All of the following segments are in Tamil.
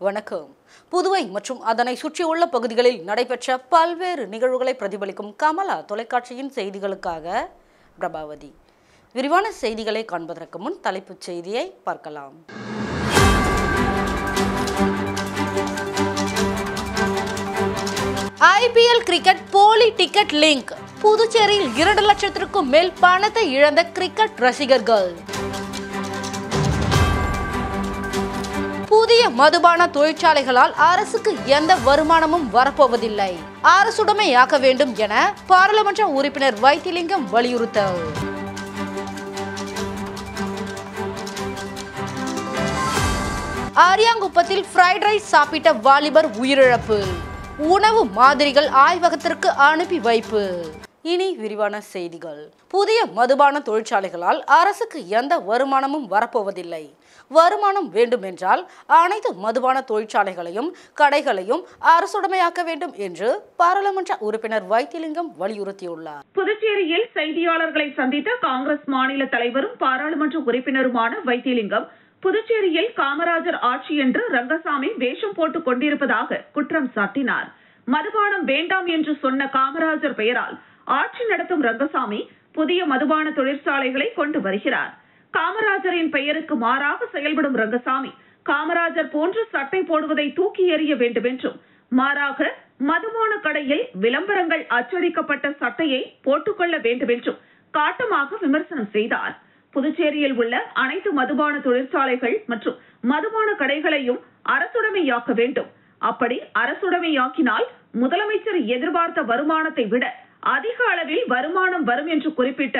வணக்கம். புதுவை மற்றும் அதனை சுற்றியுள்ள பகுதிகளில் நடைபெற்ற பல்வேறு நிகழ்வுகளை பிரதிபலிக்கும் கமலா தொலைக்காட்சியின் செய்திகளுக்காக பிரபாவதி. விரிவான செய்திகளை காண்பதற்கு முன் தலைப்புச் செய்தியை பார்க்கலாம். IPL கிரிக்கெட் போலி டிக்கெட் லிங்க். புதுச்சேரியில் 2 லட்சத்திற்கும் மேல் பணத்தை இழந்த கிரிக்கெட் ரசிகர்கள். புதிய மதுபான தொழிற்சாலைகளால் அரசுக்கு எந்த வருமானமும் வரப்போவதில்லை, அரசுடைமையாக்க வேண்டும் என பாராளுமன்ற உறுப்பினர் வைத்திலிங்கம் வலியுறுத்தல். அரியாங்குப்பத்தில் ஃப்ரைட் ரைஸ் சாப்பிட்ட வாலிபர் உயிரிழப்பு. உணவு மாதிரிகள் ஆய்வகத்திற்கு அனுப்பி வைப்பு. இனி விரிவான செய்திகள். புதிய மதுபான தொழிற்சாலைகளால் அரசுக்கு எந்த வருமானமும் வரப்போவதில்லை, வருமானம் வேண்டுமென்றால் அனைத்து மதுபான தொழிற்சாலைகளையும் கடைகளையும் அரசுடைமையாக்க வேண்டும் என்று பாராளுமன்ற உறுப்பினர் வைத்திலிங்கம் வலியுறுத்தியுள்ளார். புதுச்சேரியில் செய்தியாளர்களை சந்தித்த காங்கிரஸ் மாநில தலைவரும் பாராளுமன்ற உறுப்பினருமான வைத்திலிங்கம், புதுச்சேரியில் காமராஜர் ஆட்சி என்று ரங்கசாமி வேஷம் போட்டுக் கொண்டிருப்பதாக குற்றம் சாட்டினார். மதுபானம் வேண்டாம் என்று சொன்ன காமராஜர் பெயரால் ஆட்சி நடத்தும் ரங்கசாமி புதிய மதுபான தொழிற்சாலைகளை கொண்டு வருகிறார். காமராஜரின் பெயருக்கு மாறாக செயல்படும் ரங்கசாமி காமராஜர் போன்று சட்டை போடுவதை தூக்கி எறிய வேண்டும் என்றும், மாறாக மதுபான கடையில் விளம்பரங்கள் அச்சடிக்கப்பட்ட சட்டையை போட்டுக்கொள்ள வேண்டும் என்றும் காட்டமாக விமர்சனம் செய்தார். புதுச்சேரியில் உள்ள அனைத்து மதுபான தொழிற்சாலைகள் மற்றும் மதுபான கடைகளையும் அரசுடைமையாக்க வேண்டும். அப்படி அரசுடைமையாக்கினால் முதலமைச்சர் எதிர்பார்த்த வருமானத்தை விட அதிக அளவில் வருமானம் வரும் என்று குறிப்பிட்ட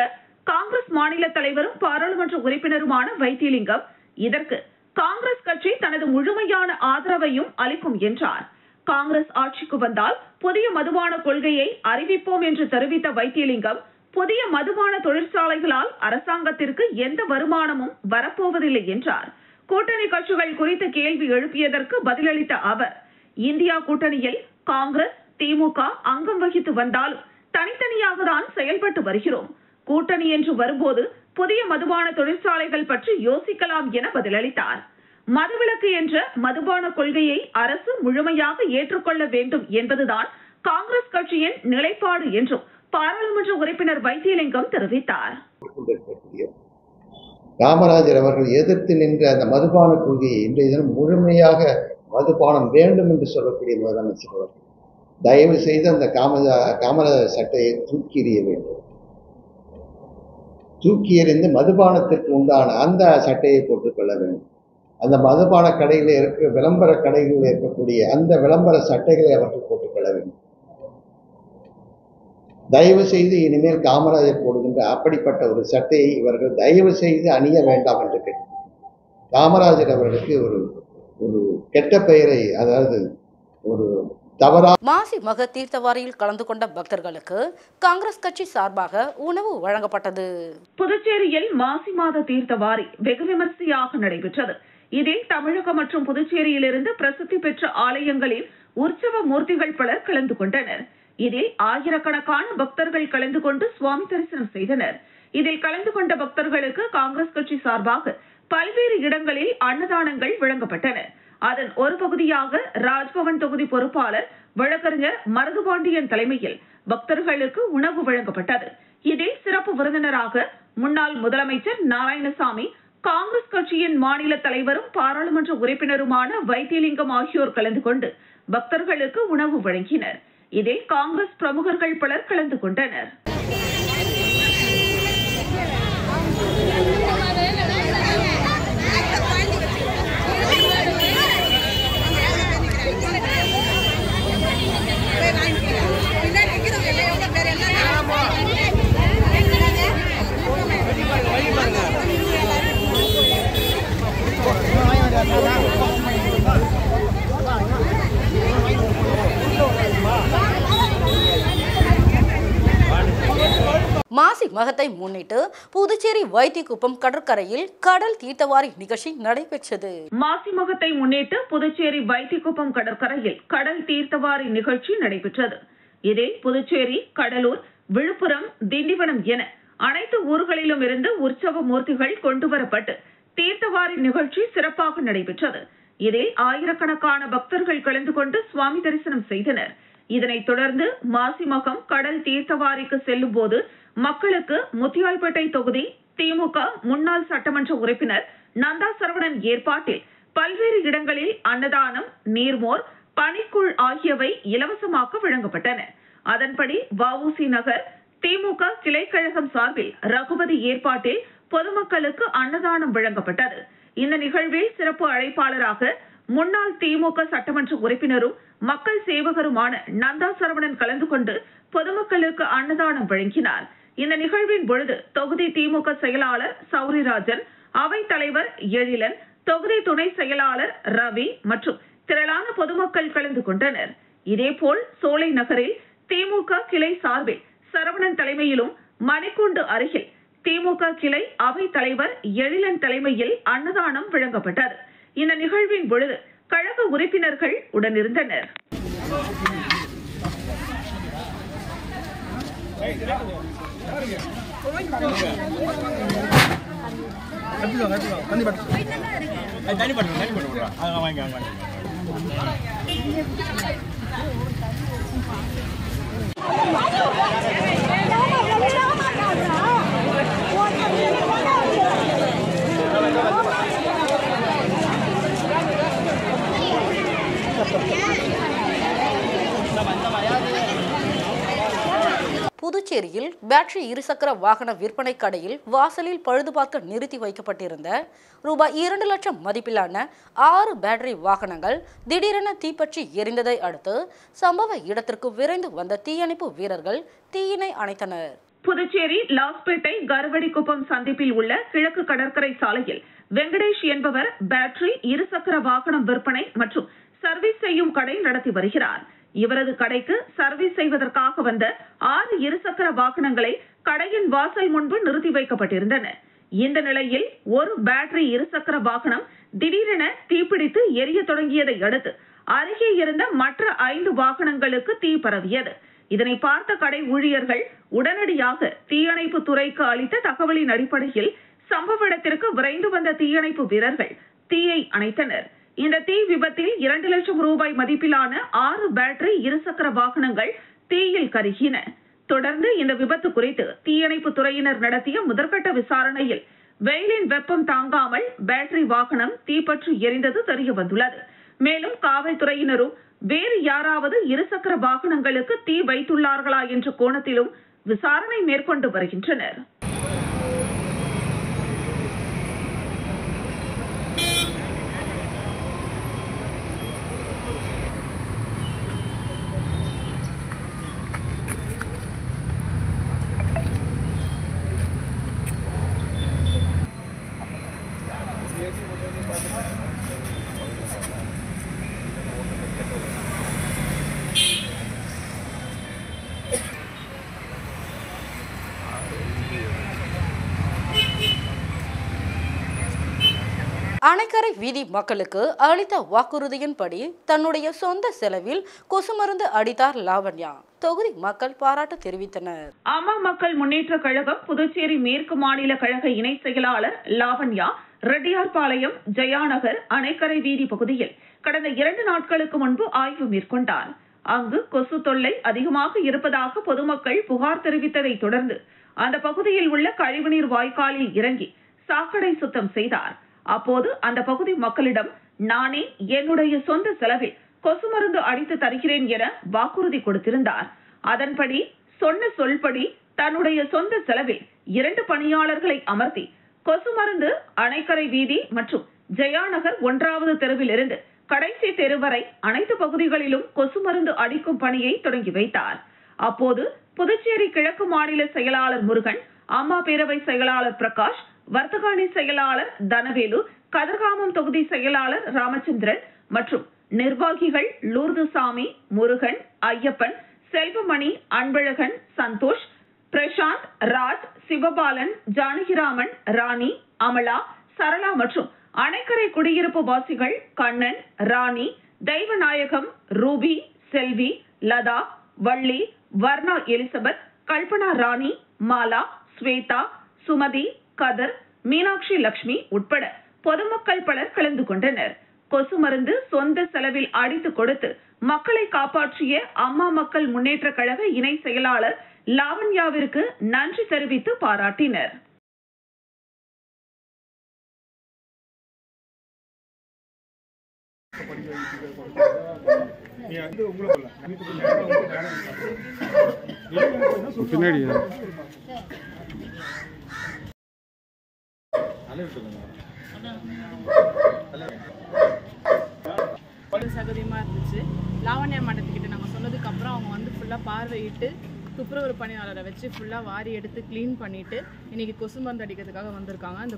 காங்கிரஸ் மாநில தலைவரும் பாராளுமன்ற உறுப்பினருமான வைத்திலிங்கம், இதற்கு காங்கிரஸ் கட்சி தனது முழுமையான ஆதரவையும் அளிக்கும் என்றார். காங்கிரஸ் ஆட்சிக்கு வந்தால் புதிய மதுபான கொள்கையை அறிவிப்போம் என்று தெரிவித்த வைத்திலிங்கம், புதிய மதுபான தொழிற்சாலைகளால் அரசாங்கத்திற்கு எந்த வருமானமும் வரப்போவதில்லை என்றார். கூட்டணி கட்சிகள் குறித்து கேள்வி எழுப்பியதற்கு பதிலளித்த அவர், இந்தியா கூட்டணியில் காங்கிரஸ், திமுக அங்கம் வகித்து வந்தாலும் தனித்தனியாக தான் செயல்பட்டு வருகிறோம். கூட்டணி என்று வரும்போது புதிய மதுபான தொழிற்சாலைகள் பற்றி யோசிக்கலாம் என பதிலளித்தார். மதுவிலக்கு என்ற மதுபான கொள்கையை அரசு முழுமையாக ஏற்றுக்கொள்ள வேண்டும் என்பதுதான் காங்கிரஸ் கட்சியின் நிலைப்பாடு என்றும் பாராளுமன்ற உறுப்பினர் வைத்திலிங்கம் தெரிவித்தார். காமராஜர் அவர்கள் எதிர்த்து நின்ற அந்த மதுபான கொள்கையை இன்றைய தினம் முழுமையாக மதுபானம் வேண்டும் என்று சொல்லக்கூடிய முதலமைச்சர் அவர்கள் தயவு செய்து அந்த காமராஜர் சட்டையை தூக்கி எறிய வேண்டும். தூக்கி எறிந்து மதுபானத்திற்கு உண்டான அந்த சட்டையை போட்டுக்கொள்ள வேண்டும். அந்த மதுபான கடையில் இருக்க விளம்பர கடைகளில் இருக்கக்கூடிய அந்த விளம்பர சட்டைகளை அவர்கள் போட்டுக்கொள்ள வேண்டும். தயவு செய்து இனிமேல் காமராஜர் போடுகின்ற அப்படிப்பட்ட ஒரு சட்டையை இவர்கள் தயவு செய்து அணிய வேண்டாம் என்று கேட்டு காமராஜர் அவர்களுக்கு ஒரு கெட்ட பெயரை, அதாவது ஒரு மாசி மக தீர்த்தவாரியில் கலந்து கொண்ட பக்தர்களுக்கு காங்கிரஸ் கட்சி சார்பாக உணவு வழங்கப்பட்டது. புதுச்சேரியில் மாசி மாத தீர்த்தவாரி வெகு விமர்சையாக நடைபெற்றது. இதில் தமிழகம் மற்றும் புதுச்சேரியிலிருந்து பிரசித்தி பெற்ற ஆலயங்களில் உற்சவ மூர்த்திகள் பலர் கலந்து கொண்டனர். இதில் ஆயிரக்கணக்கான பக்தர்கள் கலந்து கொண்டு சுவாமி தரிசனம் செய்தனர். இதில் கலந்து கொண்ட பக்தர்களுக்கு காங்கிரஸ் கட்சி சார்பாக பல்வேறு இடங்களில் அன்னதானங்கள் வழங்கப்பட்டன. அதன் ஒரு பகுதியாக ராஜ்பவன் தொகுதி பொறுப்பாளர் வழக்கறிஞர் மருதுபாண்டியன் தலைமையில் பக்தர்களுக்கு உணவு வழங்கப்பட்டது. இதில் சிறப்பு விருந்தினராக முன்னாள் முதலமைச்சர் நாராயணசாமி, காங்கிரஸ் கட்சியின் மாநில தலைவரும் பாராளுமன்ற உறுப்பினருமான வைத்திலிங்கம் ஆகியோர் கலந்து கொண்டு பக்தர்களுக்கு உணவு வழங்கினர். இதில் காங்கிரஸ் பிரமுகர்கள் பலர் கலந்து கொண்டனர். மாசி மகத்தை முன்னிட்டு புதுச்சேரி வைத்திக்குப்பம் கடற்கரையில் கடல் தீர்த்தவாரி நிகழ்ச்சி நடைபெற்றது. மாசி மகத்தை முன்னிட்டு புதுச்சேரி வைத்திக்குப்பம் கடற்கரையில் கடல் தீர்த்தவாரி நிகழ்ச்சி நடைபெற்றது. இதில் புதுச்சேரி, கடலூர், விழுப்புரம், திண்டிவனம் என அனைத்து ஊர்களிலும் இருந்து உற்சவ மூர்த்திகள் கொண்டுவரப்பட்டு தீர்த்தவாரி நிகழ்ச்சி சிறப்பாக நடைபெற்றது. இதில் ஆயிரக்கணக்கான பக்தர்கள் கலந்து கொண்டு சுவாமி தரிசனம் செய்தனர். இதனைத் தொடர்ந்து மாசிமகம் கடல் தீர்த்தவாரிக்கு செல்லும் போது மக்களுக்கு முத்தியால்பேட்டை தொகுதி திமுக முன்னாள் சட்டமன்ற உறுப்பினர் நந்தா சரவணன் ஏற்பாட்டில் பல்வேறு இடங்களில் அன்னதானம், நீர்மோர், பனிக்கூழ் ஆகியவை இலவசமாக வழங்கப்பட்டன. அதன்படி வ.உ.சி. நகர் திமுக கிளைக்கழகம் சார்பில் ரகுபதி ஏற்பாட்டில் பொதுமக்களுக்கு அன்னதானம் வழங்கப்பட்டது. இந்த நிகழ்வில் சிறப்பு அழைப்பாளராக முன்னாள் திமுக சட்டமன்ற உறுப்பினரும் மக்கள் சேவகருமான நந்தா சரவணன் கலந்து கொண்டு பொதுமக்களுக்கு அன்னதானம் வழங்கினார். இந்த நிகழ்வின் பொழுது தொகுதி திமுக செயலாளர் சௌரிராஜன், அவைத் தலைவர் எழிலன், தொகுதி துணை செயலாளர் ரவி மற்றும் திரளான பொதுமக்கள் கலந்து கொண்டனர். இதேபோல் சோலை நகரில் திமுக கிளை சார்பில் சரவணன் தலைமையிலும், மணிக்கூண்டு அருகில் திமுக கிளை அவைத் தலைவர் எழிலன் தலைமையில் அன்னதானம் வழங்கப்பட்டது. இந்த நிகழ்வின் பொழுது கழக உறுப்பினர்கள் உடனிருந்தனர். புதுச்சேரியில் பேட்டரி இருசக்கர வாகன விற்பனை கடையில் வாசலில் பழுது பார்க்க நிறுத்தி வைக்கப்பட்டிருந்த ரூபாய் 2 லட்சம் மதிப்பிலான 6 பேட்டரி வாகனங்கள் திடீரென தீப்பற்றி எரிந்ததை அடுத்து சம்பவ இடத்திற்கு விரைந்து வந்த தீயணைப்பு வீரர்கள் தீயினை அணைத்தனர். புதுச்சேரி லாஸ்பேட்டை கருவடிக்குப்பம் சந்திப்பில் உள்ள கிழக்கு கடற்கரை சாலையில் வெங்கடேஷ் என்பவர் பேட்டரி இருசக்கர வாகனம் விற்பனை மற்றும் சர்வீஸ் செய்யும் கடை நடத்தி வருகிறார். இவரது கடைக்கு சர்வீஸ் செய்வதற்காக வந்த 6 இருசக்கர வாகனங்களை கடையின் வாசல் முன்பு நிறுத்தி வைக்கப்பட்டிருந்தன. இந்த நிலையில் ஒரு பேட்டரி இருசக்கர வாகனம் திடீரென தீப்பிடித்து எரிய தொடங்கியதை அடுத்து அருகே இருந்த மற்ற 5 வாகனங்களுக்கு தீ பரவியது. இதனை பார்த்த கடை ஊழியர்கள் உடனடியாக தீயணைப்பு துறைக்கு அளித்த தகவலின் அடிப்படையில் சம்பவ இடத்திற்கு விரைந்து வந்த தீயணைப்பு வீரர்கள் தீயை அணைத்தனர். இந்த தீ விபத்தில் 2 லட்சம் ரூபாய் மதிப்பிலான 6 பேட்டரி இருசக்கர வாகனங்கள் தீயில் கருகின. தொடர்ந்து இந்த விபத்து குறித்து தீயணைப்பு துறையினர் நடத்திய முதற்கட்ட விசாரணையில் வெயிலின் வெப்பம் தாங்காமல் பேட்டரி வாகனம் தீப்பற்றி எரிந்தது தெரிய வந்துள்ளது. மேலும் காவல்துறையினரும் வேறு யாராவது இருசக்கர வாகனங்களுக்கு தீ வைத்துள்ளார்களா என்ற கோணத்திலும் விசாரணை மேற்கொண்டு வருகின்றனர். அணைக்கரை வீதி மக்களுக்கு அளித்த வாக்குறுதியின்படி தன்னுடைய சொந்த செலவில் கொசு மருந்து அடித்தார் லாவண்யா. தொகுதி மக்கள் பாராட்டு தெரிவித்தனர். அம்மா மக்கள் முன்னேற்ற கழகம் புதுச்சேரி மேற்கு மாநில கழக இணை செயலாளர் லாவண்யா ரெட்டியார்பாளையம், ஜெயாநகர், அணைக்கரை வீதி பகுதியில் கடந்த 2 நாட்களுக்கு முன்பு ஆய்வு மேற்கொண்டார். அங்கு கொசு தொல்லை அதிகமாக இருப்பதாக பொதுமக்கள் புகார் தெரிவித்ததை தொடர்ந்து அந்த பகுதியில் உள்ள கழிவுநீர் வாய்க்காலில் இறங்கி சாக்கடை சுத்தம் செய்தார். அப்போது அந்த பகுதி மக்களிடம் நானே என்னுடைய சொந்த செலவில் கொசு மருந்து அடித்து தருகிறேன் என வாக்குறுதி கொடுத்திருந்தார். அதன்படி சொன்ன சொல்படி தன்னுடைய சொந்த செலவில் 2 பணியாளர்களை அமர்த்தி கொசு மருந்து அணைக்கரை வீதி மற்றும் ஜெயாநகர் 1வது தெருவில் இருந்து கடைசி தெரு வரை அனைத்து பகுதிகளிலும் கொசு மருந்து அடிக்கும் பணியை தொடங்கி வைத்தார். அப்போது புதுச்சேரி கிழக்கு மாநில செயலாளர் முருகன், அம்மா பேரவை செயலாளர் பிரகாஷ், வர்த்தகாணி செயலாளர் தனவேலு, கதிர்காமம் தொகுதி செயலாளர் ராமச்சந்திரன் மற்றும் நிர்வாகிகள் லூர்துசாமி, முருகன், ஐயப்பன், செல்வமணி, அன்பழகன், சந்தோஷ், பிரசாந்த், ராஜ், சிவபாலன், ஜானகிராமன், ராணி, அமலா, சரளா மற்றும் அணைக்கரை குடியிருப்பு வாசிகள் கண்ணன், ராணி, தெய்வநாயகம், ரூபி, செல்வி, லதா, வள்ளி, வர்ணா எலிசபெத், கல்பனா ராணி, மாலா, ஸ்வேதா, சுமதி, கதர், மீனாட்சி லட்சுமி உட்பட பொதுமக்கள் பலர் கலந்து கொண்டனர். கொசு மருந்து சொந்த செலவில் அடித்து கொடுத்து மக்களை காப்பாற்றிய அம்மா மக்கள் முன்னேற்ற கழக இணை செயலாளர் லாவண்யாவிற்கு நன்றி தெரிவித்து பாராட்டினர். சகதியமாக இருந்துச்சு. லாவண்யா மண்டபத்துக்கிட்ட நாங்கள் சொன்னதுக்கு அப்புறம் அவங்க வந்து ஃபுல்லாக பார்வையிட்டு துப்புரவு பணியாளரை வச்சு ஃபுல்லாக வாரி எடுத்து க்ளீன் பண்ணிட்டு இன்னைக்கு கொசு மருந்து அடிக்கிறதுக்காக வந்திருக்காங்க. அந்த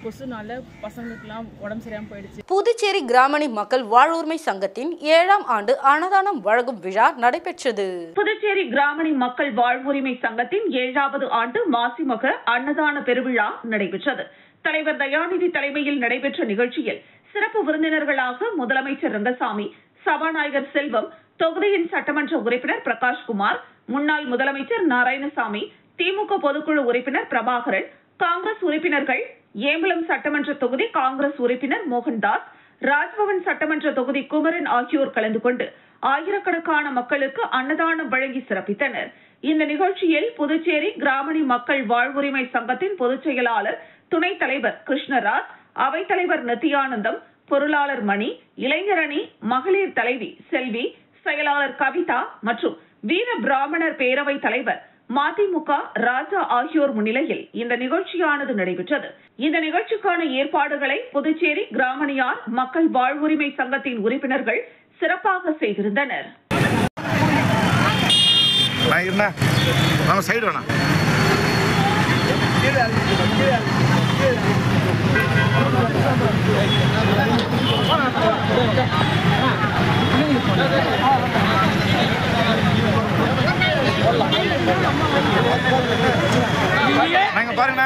கொசுனால பசங்களுக்குலாம் உடம்பு சரியாமல் போயிடுச்சு. புதுச்சேரி கிராமணி மக்கள் வாழ்வுரிமை சங்கத்தின் 7ஆம் ஆண்டு அன்னதானம் வழங்கும் விழா நடைபெற்றது. புதுச்சேரி கிராமணி மக்கள் வாழ்வுரிமை சங்கத்தின் 7வது ஆண்டு மாசிமக அன்னதான பெருவிழா நடைபெற்றது. தலைவர் தயாநிதி தலைமையில் நடைபெற்ற நிகழ்ச்சியில் சிறப்பு விருந்தினர்களாக முதலமைச்சர் ரங்கசாமி, சபாநாயகர் செல்வம், தொகுதியின் சட்டமன்ற உறுப்பினர் பிரகாஷ்குமார், முன்னாள் முதலமைச்சர் நாராயணசாமி, திமுக பொதுக்குழு உறுப்பினர் பிரபாகரன், காங்கிரஸ் உறுப்பினர்கள், ஏம்பலம் சட்டமன்ற தொகுதி காங்கிரஸ் உறுப்பினர் மோகன்தாஸ், ராஜ்பவன் சட்டமன்ற தொகுதி குமரன் ஆகியோர் கலந்து கொண்டு ஆயிரக்கணக்கான மக்களுக்கு அன்னதானம் வழங்கி சிறப்பித்தனர். இந்த நிகழ்ச்சியில் புதுச்சேரி கிராமணி மக்கள் வாழ்வுரிமை சங்கத்தின் பொதுச் செயலாளர் துணைத் தலைவர் கிருஷ்ணராஜ், அவைத்தலைவர் நித்யானந்தம், பொருளாளர் மணி, இளைஞரணி மகளிர் தலைவி செல்வி, செயலாளர் கவிதா மற்றும் வீர பிராமணர் பேரவை தலைவர் மதிமுக ராஜா ஆகியோர் முன்னிலையில் இந்த நிகழ்ச்சியானது நடைபெற்றது. இந்த நிகழ்ச்சிக்கான ஏற்பாடுகளை புதுச்சேரி கிராமணியார் மக்கள் வாழ்வுரிமை சங்கத்தின் உறுப்பினர்கள் சிறப்பாக செய்திருந்தனர். பாருங்க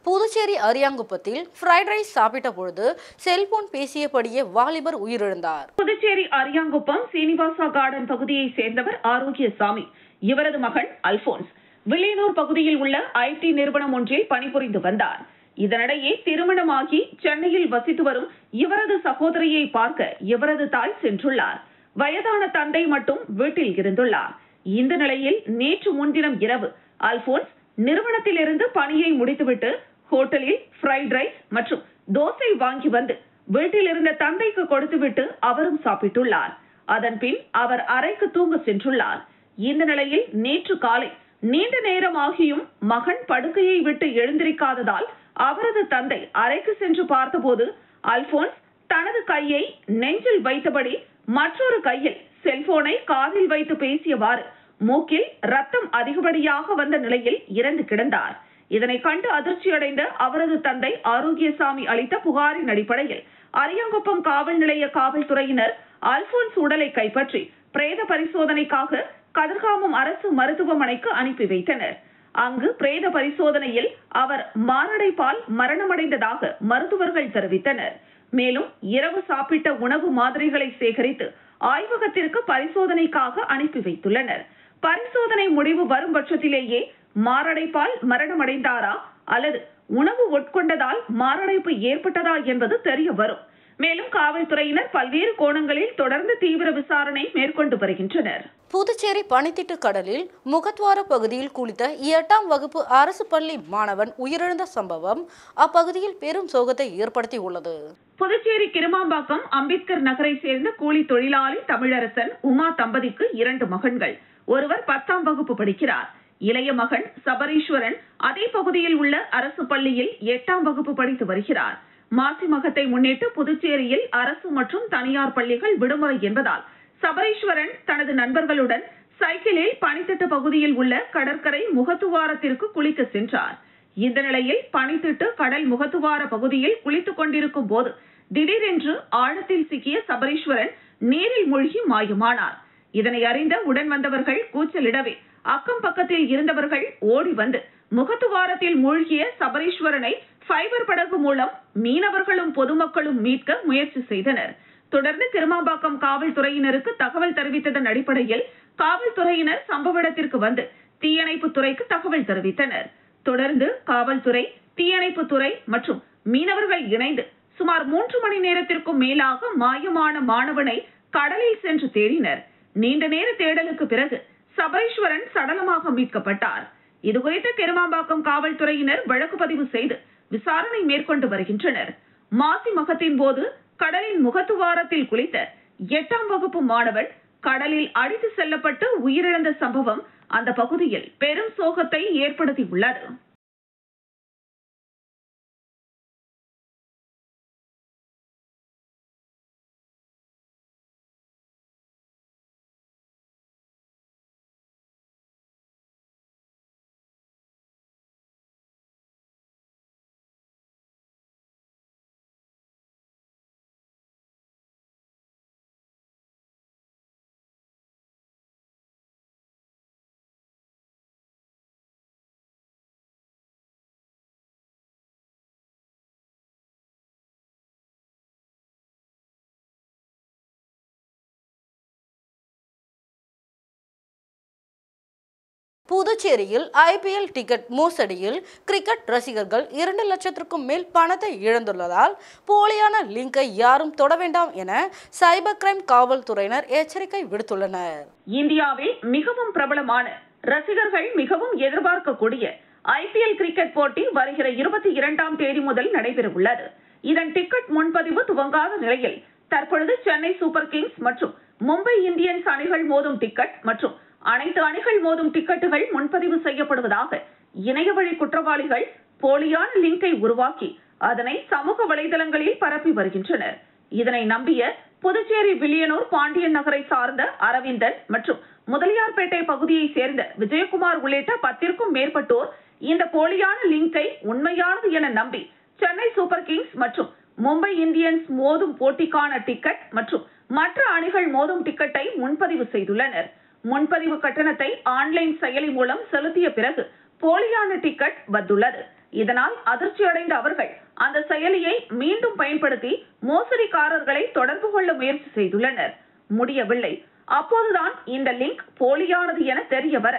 புதுச்சேரி அரியாங்குப்பத்தில் ஃப்ரைட் ரைஸ் சாப்பிட்ட பொழுது செல்போன் பேசியபடியே வாலிபர் உயிரிழந்தார். புதுச்சேரி அரியாங்குப்பம் சீனிவாசா கார்டன் பகுதியை சேர்ந்தவர் ஆரோக்கியசாமி. இவரது மகன் அல்போன்ஸ் வில்லியனூர் பகுதியில் உள்ள ஐடி நிறுவனம் ஒன்றில் பணிபுரிந்து வந்தார். இதனிடையே திருமணமாகி சென்னையில் வசித்து வரும் இவரது சகோதரியை பார்க்க இவரது தாய் சென்றுள்ளார். வயதான தந்தை மட்டும் வீட்டில் இருந்துள்ளார். இந்த நிலையில் நேற்று முன்தினம் இரவு அல்போன்ஸ் நிறுவனத்திலிருந்து பணியை முடித்துவிட்டு ஹோட்டலில் ஃப்ரைட் ரைஸ் மற்றும் தோசை வாங்கி வந்து வீட்டில் இருந்த தந்தைக்கு கொடுத்துவிட்டு அவரும் சாப்பிட்டுள்ளார். அதன் பின் அவர் அறைக்கு தூங்க சென்றுள்ளார். இந்த நிலையில் நேற்று காலை நீண்ட நேரம் ஆகியும் மகன் படுக்கையை விட்டு எழுந்திருக்காததால் அவரது தந்தை அறைக்கு சென்று பார்த்தபோது அல்போன்ஸ் தனது கையை நெஞ்சில் வைத்தபடி மற்றொரு கையில் செல்போனை காதில் வைத்து பேசியவாறு மூக்கில் ரத்தம் அதிகப்படியாக வந்த நிலையில் இறந்து கிடந்தார். இதனை கண்டு அதிர்ச்சியடைந்த அவரது தந்தை ஆரோக்கியசாமி அளித்த புகாரின் அடிப்படையில் அரியாங்குப்பம் காவல் நிலைய காவல்துறையினர் அல்போன்ஸ் உடலை கைப்பற்றி பிரேத பரிசோதனைக்காக கதிர்காமம் அரசு மருத்துவமனைக்கு அனுப்பி வைத்தனர். அங்கு பிரேத பரிசோதனையில் அவர் மாரடைப்பால் மரணமடைந்ததாக மருத்துவர்கள் தெரிவித்தனர். மேலும் இரவு சாப்பிட்ட உணவு மாதிரிகளை சேகரித்து ஆய்வகத்திற்கு பரிசோதனைக்காக அனுப்பி வைத்துள்ளனர். பரிசோதனை முடிவு வரும் பட்சத்திலேயே மாரடைப்பால் மரணமடைந்தாரா அல்லது உணவு உட்கொண்டதால் மாரடைப்பு ஏற்பட்டதா என்பது தெரிய வரும். மேலும் காவல்துறையினர் பல்வேறு கோணங்களில் தொடர்ந்து தீவிர விசாரணை மேற்கொண்டு வருகின்றனர். புதுச்சேரி பனித்திட்டு கடலில் முகத்வார பகுதியில் குளித்த 8ஆம் வகுப்பு அரசு பள்ளி மாணவன் உயிரிழந்த சம்பவம் அப்பகுதியில் பெரும் சோகத்தை ஏற்படுத்தியுள்ளது. புதுச்சேரி கிருமாம்பாக்கம் அம்பேத்கர் நகரை சேர்ந்த கூலி தொழிலாளி தமிழரசன் உமா தம்பதிக்கு 2 மகன்கள். ஒருவர் 10ஆம் வகுப்பு படிக்கிறார். இளைய மகன் சபரீஸ்வரன் அதே பகுதியில் உள்ள அரசு பள்ளியில் 8ஆம் வகுப்பு படித்து வருகிறார். மாசி மகத்தை முன்னிட்டு புதுச்சேரியில் அரசு மற்றும் தனியார் பள்ளிகள் விடுமுறை என்பதால் சபரீஸ்வரன் தனது நண்பர்களுடன் சைக்கிளில் பனித்திட்டு பகுதியில் உள்ள கடற்கரை முகத்துவாரத்திற்கு குளிக்க சென்றார். இந்த நிலையில் பனித்திட்டு கடல் முகத்துவார பகுதியில் குளித்துக் கொண்டிருக்கும் போது திடீரென்று ஆழத்தில் சிக்கிய சபரீஸ்வரன் நீரில் மூழ்கி மாயமானார். இதனை அறிந்த உடன் வந்தவர்கள் கூச்சலிடவே அக்கம் பக்கத்தில் இருந்தவர்கள் ஓடி வந்து முகத்துவாரத்தில் மூழ்கிய சபரீஸ்வரனை ஃபைபர் படகு மூலம் மீனவர்களும் பொதுமக்களும் மீட்க முயற்சி செய்தனர். தொடர்ந்து கிருமாம்பாக்கம் காவல்துறையினருக்கு தகவல் தெரிவித்ததன் அடிப்படையில் காவல்துறையினர் சம்பவ இடத்திற்கு வந்து தீயணைப்பு துறைக்கு தகவல் தெரிவித்தனர். தொடர்ந்து காவல்துறை, தீயணைப்பு துறை மற்றும் மீனவர்கள் இணைந்து சுமார் 3 மணி நேரத்திற்கும் மேலாக மாயமான மாணவனை கடலில் சென்று தேடினர். நீண்ட நேர தேடலுக்கு பிறகு சபரீஸ்வரன் சடலமாக மீட்கப்பட்டார். இதுகுறித்து கெருமாம்பாக்கம் காவல்துறையினர் வழக்கு பதிவு செய்து விசாரணை மேற்கொண்டு வருகின்றனர். மாசி மகத்தின் போது கடலின் முகத்துவாரத்தில் குளித்த 8ஆம் வகுப்பு மாணவன் கடலில் அடித்து செல்லப்பட்டு உயிரிழந்த சம்பவம் அந்த பகுதியில் பெரும் சோகத்தை ஏற்படுத்தியுள்ளது. புதுச்சேரியில் IPL டிக்கெட் மோசடியில் கிரிக்கெட் ரசிகர்கள் 2 லட்சத்திற்கும் மேல் பணத்தை இழந்துள்ளதால் போலியான லிங்கை யாரும் தொட வேண்டாம் என சைபர் கிரைம் காவல்துறையினர் எச்சரிக்கை விடுத்துள்ளனர். இந்தியாவில் மிகவும் பிரபலமான, ரசிகர்கள் மிகவும் எதிர்பார்க்கக்கூடிய IPL கிரிக்கெட் போட்டி வருகிற 22ஆம் தேதி முதல் நடைபெற உள்ளது. இதன் டிக்கெட் முன்பதிவு துவங்காத நிலையில் தற்பொழுது சென்னை சூப்பர் கிங்ஸ் மற்றும் மும்பை இந்தியன்ஸ் அணிகள் மோதும் டிக்கெட் மற்றும் அனைத்து அணிகள் மோதும் டிக்கெட்டுகள் முன்பதிவு செய்யப்படுவதாக இணையவழி குற்றவாளிகள் போலியான லிங்கை உருவாக்கி அதனை சமூக வலைதளங்களில் பரப்பி வருகின்றனர். இதனை நம்பிய புதுச்சேரி வில்லியனூர் பாண்டியன் நகரை சார்ந்த அரவிந்தன் மற்றும் முதலியார்பேட்டை பகுதியை சேர்ந்த விஜயகுமார் உள்ளிட்ட 10ற்கும் மேற்பட்டோர் இந்த போலியான லிங்கை உண்மையானது என நம்பி சென்னை சூப்பர் கிங்ஸ் மற்றும் மும்பை இந்தியன்ஸ் மோதும் போட்டிக்கான டிக்கெட் மற்றும் மற்ற அணிகள் மோதும் டிக்கெட்டை முன்பதிவு செய்துள்ளனர். முன்பதிவு கட்டணத்தை ஆன்லைன் செயலி மூலம் செலுத்திய பிறகு போலியான டிக்கெட் வந்துள்ளது. இதனால் அதிர்ச்சி அடைந்த அவர்கள் அந்த செயலியை மீண்டும் பயன்படுத்தி மோசடிக்காரர்களை தொடர்பு கொள்ள முயற்சி செய்துள்ளனர். முடியவில்லை. அப்போதுதான் இந்த லிங்க் போலியானது என தெரிய வர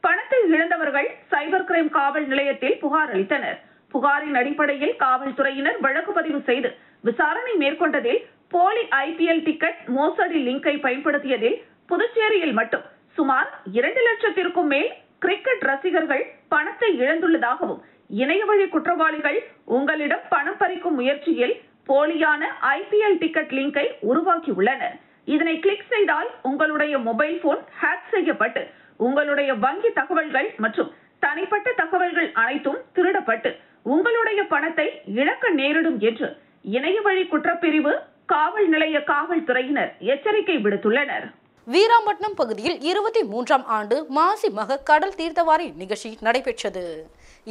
பணத்தை இழந்தவர்கள் சைபர் கிரைம் காவல் நிலையத்தில் புகார் அளித்தனர். புகாரின் அடிப்படையில் காவல்துறையினர் வழக்கு பதிவு செய்து விசாரணை மேற்கொண்டதில் போலி IPL டிக்கெட் மோசடி லிங்கை பயன்படுத்தியதில் புதுச்சேரியில் மட்டும் சுமார் 2 லட்சத்திற்கும் மேல் கிரிக்கெட் ரசிகர்கள் பணத்தை இழந்துள்ளதாகவும் இணையவழி குற்றவாளிகள் உங்களிடம் பணம் பறிக்கும் முயற்சியில் போலியான IPL டிக்கெட் லிங்கை உருவாக்கியுள்ளனர். இதனை கிளிக் செய்தால் உங்களுடைய மொபைல் போன் ஹேக் செய்யப்பட்டு உங்களுடைய வங்கி தகவல்கள் மற்றும் தனிப்பட்ட தகவல்கள் அனைத்தும் திருடப்பட்டு உங்களுடைய பணத்தை இழக்க நேரிடும் என்று இணையவழி குற்றப்பிரிவு காவல் நிலைய காவல்துறையினர் எச்சரிக்கை விடுத்துள்ளனர். வீராம்பட்டினம் பகுதியில் 23ஆம் ஆண்டு மாசி மக கடல் தீர்த்தவாரி நிகழ்ச்சி நடைபெற்றது.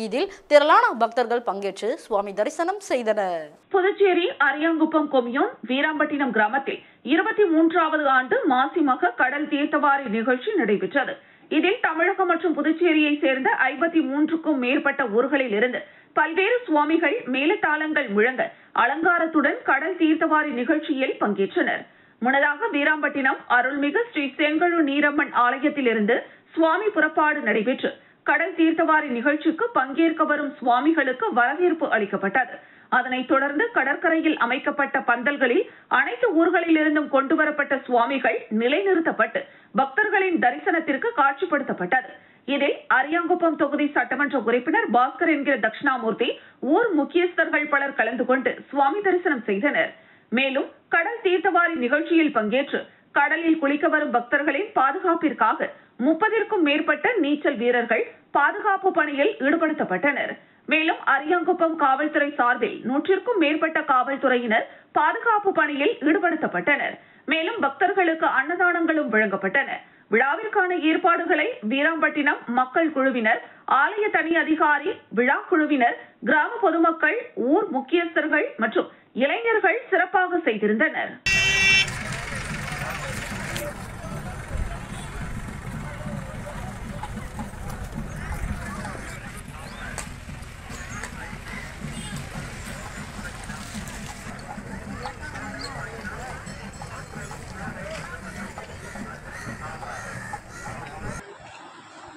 இதில் திரளான பக்தர்கள் பங்கேற்று சுவாமி தரிசனம் செய்தனர். புதுச்சேரி அரியாங்குப்பம் கொம்யூன் வீராம்பட்டினம் கிராமத்தில் 23வது ஆண்டு மாசி மக கடல் தீர்த்தவாரி நிகழ்ச்சி நடைபெற்றது. இதில் தமிழகம் மற்றும் புதுச்சேரியை சேர்ந்த 53க்கும் மேற்பட்ட ஊர்களில் இருந்து பல்வேறு சுவாமிகள் மேலதாளங்கள் முழங்க அலங்காரத்துடன் கடல் தீர்த்தவாரி நிகழ்ச்சியில் பங்கேற்றனர். முன்னதாக வீராம்பட்டினம் அருள்மிகு ஸ்ரீ செங்கழு நீரம்மன் ஆலயத்திலிருந்து சுவாமி புறப்பாடு நடைபெற்று கடல் தீர்த்தவாரி நிகழ்ச்சிக்கு பங்கேற்க வரும் சுவாமிகளுக்கு வரவேற்பு அளிக்கப்பட்டது. அதனைத் தொடர்ந்து கடற்கரையில் அமைக்கப்பட்ட பந்தல்களில் அனைத்து ஊர்களிலிருந்தும் கொண்டுவரப்பட்ட சுவாமிகள் நிலைநிறுத்தப்பட்டு பக்தர்களின் தரிசனத்திற்கு காட்சிப்படுத்தப்பட்டது. இதில் அரியாங்குப்பம் தொகுதி சட்டமன்ற உறுப்பினர் பாஸ்கர் என்கிற தட்சிணாமூர்த்தி, ஊர் முக்கியஸ்தர்கள் பலர் கலந்து கொண்டு சுவாமி தரிசனம் செய்தனர். மேலும் கடல் தீர்த்தவாரி நிகழ்ச்சியில் பங்கேற்று கடலில் குளிக்க வரும் பக்தர்களின் பாதுகாப்பிற்காக 30ற்கும் மேற்பட்ட நீச்சல் வீரர்கள் பாதுகாப்பு பணியில் ஈடுபடுத்தப்பட்டனர். மேலும் அரியாங்குப்பம் காவல்துறை சார்பில் 100ற்கும் மேற்பட்ட காவல்துறையினர் பாதுகாப்பு பணியில் ஈடுபடுத்தப்பட்டனர். மேலும் பக்தர்களுக்கு அன்னதானங்களும் வழங்கப்பட்டன. விழாவிற்கான ஏற்பாடுகளை வீராம்பட்டினம் மக்கள் குழுவினர், ஆலய தனி அதிகாரி, விழா குழுவினர், கிராம பொதுமக்கள், ஊர் முக்கியஸ்தர்கள் மற்றும் இளைஞர்கள் சிறப்பாக செய்திருந்தனர்.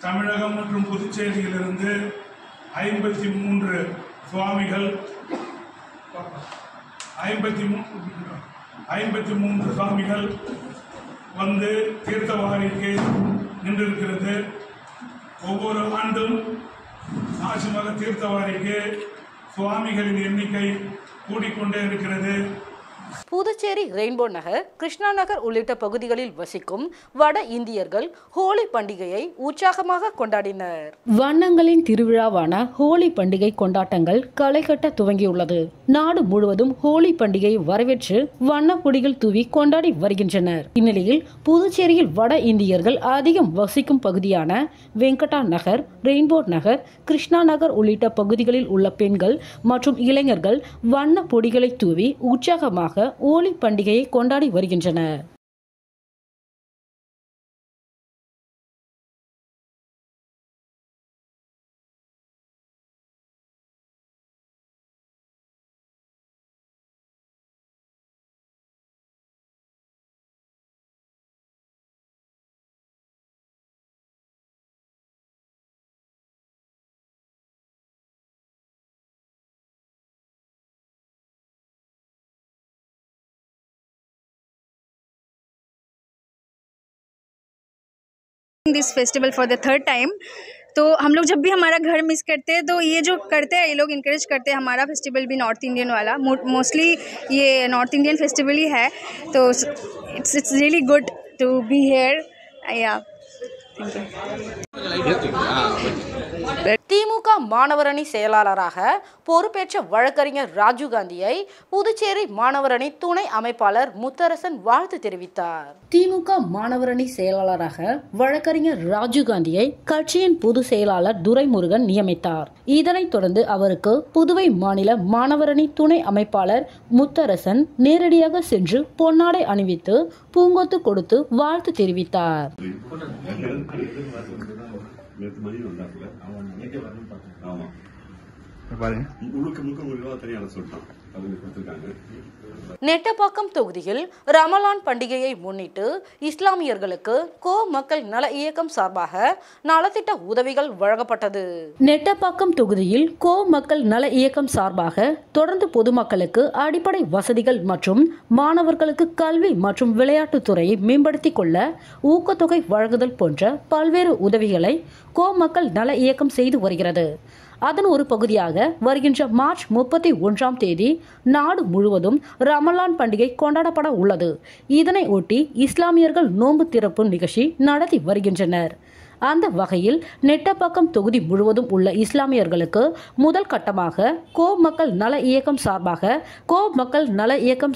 தமிழகம் மற்றும் புதுச்சேரியிலிருந்து 53 சுவாமிகள் 53 சுவாமிகள் வந்து தீர்த்தவாரிக்கு நின்றிருக்கிறது. ஒவ்வொரு ஆண்டும் மாசிமக தீர்த்தவாரிக்கு சுவாமிகளின் எண்ணிக்கை கூடிக்கொண்டே இருக்கிறது. புதுச்சேரி ரெயின்போ நகர், கிருஷ்ணா நகர் உள்ளிட்ட பகுதிகளில் வசிக்கும் வட இந்தியர்கள் ஹோலி பண்டிகையை உற்சாகமாக கொண்டாடினர். வண்ணங்களின் திருவிழாவான ஹோலி பண்டிகை கொண்டாட்டங்கள் களை கட்ட துவங்கியுள்ளது. நாடு முழுவதும் ஹோலி பண்டிகையை வரவேற்று வண்ணப்பொடிகள் தூவி கொண்டாடி வருகின்றனர். இந்நிலையில் புதுச்சேரியில் வட இந்தியர்கள் அதிகம் வசிக்கும் பகுதியான வெங்கடா நகர், ரெயின்போ நகர், கிருஷ்ணா நகர் உள்ளிட்ட பகுதிகளில் உள்ள பெண்கள் மற்றும் இளைஞர்கள் வண்ண பொடிகளை தூவி உற்சாகமாக ஹோலி பண்டிகையை கொண்டாடி வருகின்றனர். This festival for the third time. तो हम लोग जब भी हमारा घर मिस करते हैं तो ये जो करते हैं ये लोग इनकरेज करते हैं। हमारा फेस्टिवल भी नॉर्थ इंडियन वाला, मोस्टली ये नॉर्थ इंडियन फेस्टिवल ही है, तो it's really good to be here. या திமுக மாணவரணி செயலாளராக பொறுப்பேற்ற வழக்கறிஞர் ராஜீவ்காந்தியை புதுச்சேரி மாணவரணி துணை அமைப்பாளர் முத்தரசன் வாழ்த்து தெரிவித்தார். திமுக மாணவரணி செயலாளராக வழக்கறிஞர் ராஜீவ்காந்தியை கட்சியின் பொதுச் செயலாளர் துரைமுருகன் நியமித்தார். இதனைத் தொடர்ந்து அவருக்கு புதுவை மாநில மாணவரணி துணை அமைப்பாளர் முத்தரசன் நேரடியாக சென்று பொன்னாடை அணிவித்து பூங்கொத்து கொடுத்து வாழ்த்து தெரிவித்தார். நெட்டப்பாக்கம் தொகுதியில் ரமலான் பண்டிகையை முன்னிட்டு இஸ்லாமியர்களுக்கு கோ மக்கள் நல இயக்கம் சார்பாக நலத்திட்ட உதவிகள் வழங்கப்பட்டது. நெட்டப்பாக்கம் தொகுதியில் கோ மக்கள் நல இயக்கம் சார்பாக தொடர்ந்து பொதுமக்களுக்கு அடிப்படை வசதிகள் மற்றும் மாணவர்களுக்கு கல்வி மற்றும் விளையாட்டுத் துறையை மேம்படுத்திக் கொள்ள ஊக்கத்தொகை வழங்குதல் போன்ற பல்வேறு உதவிகளை கோ மக்கள் நல இயக்கம் செய்து வருகிறது. அதன் ஒரு பகுதியாக வருகின்ற மார்ச் 31ஆம் தேதி நாடு முழுவதும் ரமலான் பண்டிகை கொண்டாடப்பட உள்ளது. இதனை ஒட்டி இஸ்லாமியர்கள் நோன்பு திறப்பு நிகழ்ச்சி நடத்தி வருகின்றனர். அந்த வகையில் நெட்டப்பாக்கம் தொகுதி முழுவதும் உள்ள இஸ்லாமியர்களுக்கு முதல் கட்டமாக கோ மக்கள் நல இயக்கம்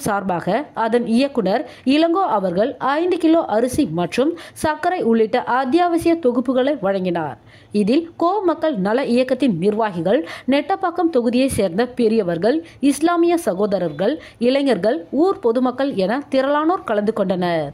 சார்பாக அதன் இயக்குனர் இளங்கோ அவர்கள் 5 கிலோ அரிசி மற்றும் சர்க்கரை உள்ளிட்ட அத்தியாவசிய தொகுப்புகளை வழங்கினார். இதில் கோ மக்கள் நல இயக்கத்தின் நிர்வாகிகள், நெட்டப்பாக்கம் தொகுதியை சேர்ந்த பெரியவர்கள், இஸ்லாமிய சகோதரர்கள், இளைஞர்கள், ஊர் பொதுமக்கள் என திரளானோர் கலந்து கொண்டனர்.